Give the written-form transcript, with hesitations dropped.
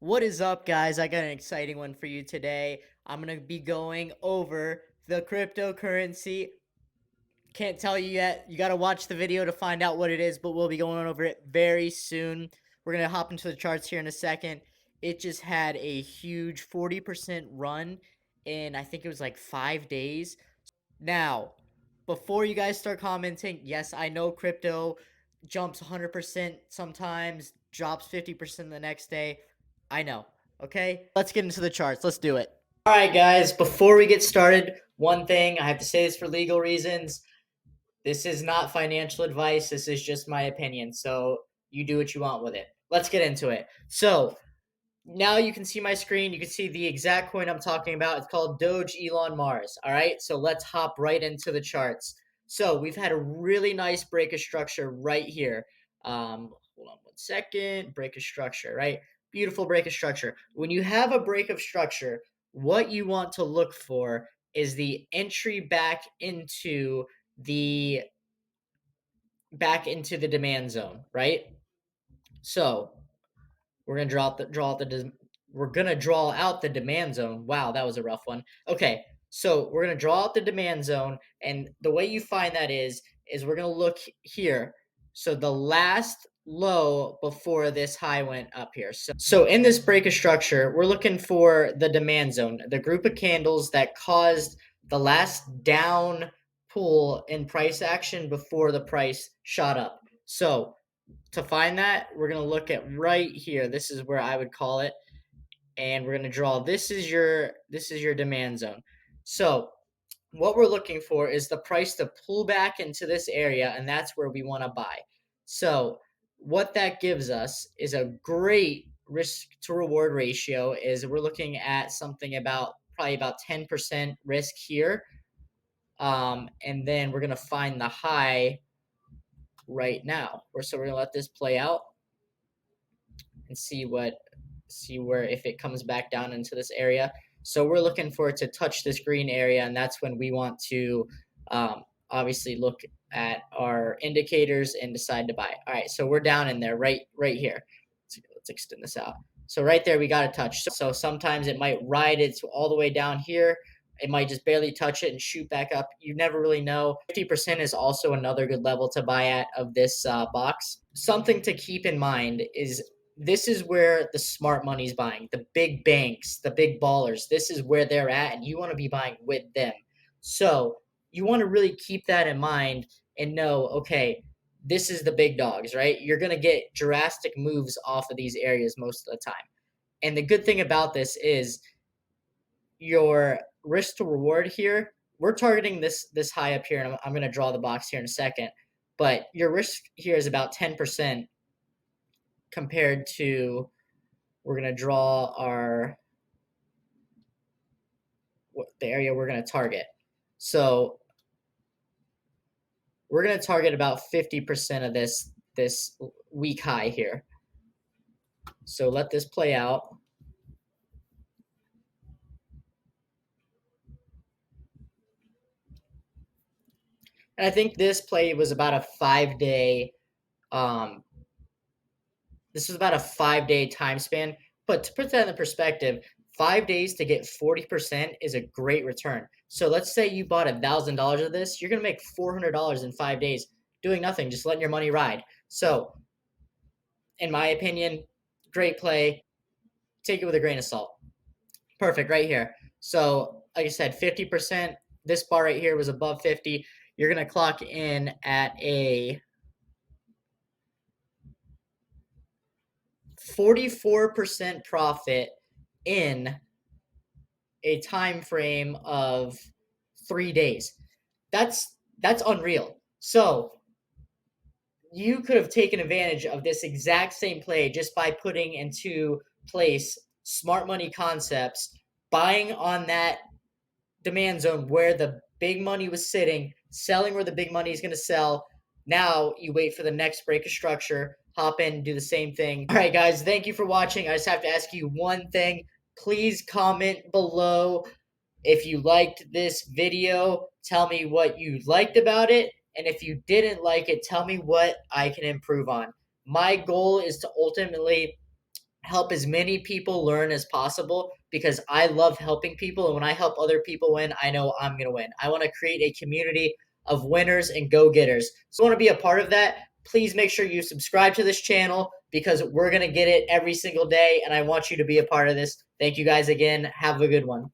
What is up, guys? I got an exciting one for you today. I'm going to be going over the cryptocurrency. Can't tell you yet. You got to watch the video to find out what it is, but we'll be going over it very soon. We're going to hop into the charts here in a second. It just had a huge 40% run in, I think it was like 5 days. Now, before you guys start commenting, yes, I know crypto jumps 100% sometimes, drops 50% the next day. I know. Okay, let's get into the charts. Let's do it. All right, guys, before we get started, one thing I have to say this for legal reasons. This is not financial advice. This is just my opinion. So you do what you want with it. Let's get into it. So now you can see my screen. You can see the exact coin I'm talking about. It's called Doge Elon Mars. All right, so let's hop right into the charts. So we've had a really nice break of structure right here. Hold on 1 second. Break of structure, right? Beautiful break of structure. When you have a break of structure, what you want to look for is the entry the back into the demand zone, right? So we're gonna draw out the demand zone. Wow, that was a rough one. Okay, so we're gonna draw out the demand zone, and the way you find that is we're gonna look here. So the last low before this high went up here. So in this break of structure, we're looking for the demand zone, the group of candles that caused the last down pull in price action before the price shot up. So to find that, we're going to look at right here. This is where I would call it, and we're going to draw this is your demand zone. So what we're looking for is the price to pull back into this area, and that's where we want to buy. So what that gives us is a great risk to reward ratio. Is we're looking at something about probably about 10% risk here, and then we're going to find the high right now. So we're going to let this play out and see where if it comes back down into this area. So we're looking for it to touch this green area, and that's when we want to obviously look at our indicators and decide to buy. All right, so we're down in there right here. Let's extend this out. So right there, we got to touch. So sometimes it might ride it all the way down here. It might just barely touch it and shoot back up. You never really know. 50% is also another good level to buy at of this box. Something to keep in mind is this is where the smart money's buying. The big banks, the big ballers, this is where they're at, and you want to be buying with them. So you want to really keep that in mind and know, okay, this is the big dogs, right? You're going to get drastic moves off of these areas most of the time. And the good thing about this is your risk to reward here, we're targeting this high up here, and I'm going to draw the box here in a second. But your risk here is about 10% compared to, we're going to draw the area we're going to target. So we're going to target about 50% of this weak high here. So let this play out. And I think this play was about a 5-day this was about a 5-day time span. But to put that in perspective, 5 days to get 40% is a great return. So let's say you bought $1,000 of this, you're gonna make $400 in 5 days doing nothing, just letting your money ride. So, in my opinion, great play. Take it with a grain of salt. Perfect, right here. So, like I said, 50%. This bar right here was above 50. You're gonna clock in at a 44% profit in a time frame of 3 days. That's unreal. So you could have taken advantage of this exact same play just by putting into place smart money concepts, buying on that demand zone where the big money was sitting, selling where the big money is going to sell. Now you wait for the next break of structure, hop in, do the same thing. All right, guys, thank you for watching. I just have to ask you one thing. Please comment below if you liked this video. Tell me what you liked about it. And if you didn't like it, tell me what I can improve on. My goal is to ultimately help as many people learn as possible because I love helping people. And when I help other people win, I know I'm going to win. I want to create a community of winners and go getters. So, if you want to be a part of that, please make sure you subscribe to this channel because we're going to get it every single day. And I want you to be a part of this. Thank you guys again. Have a good one.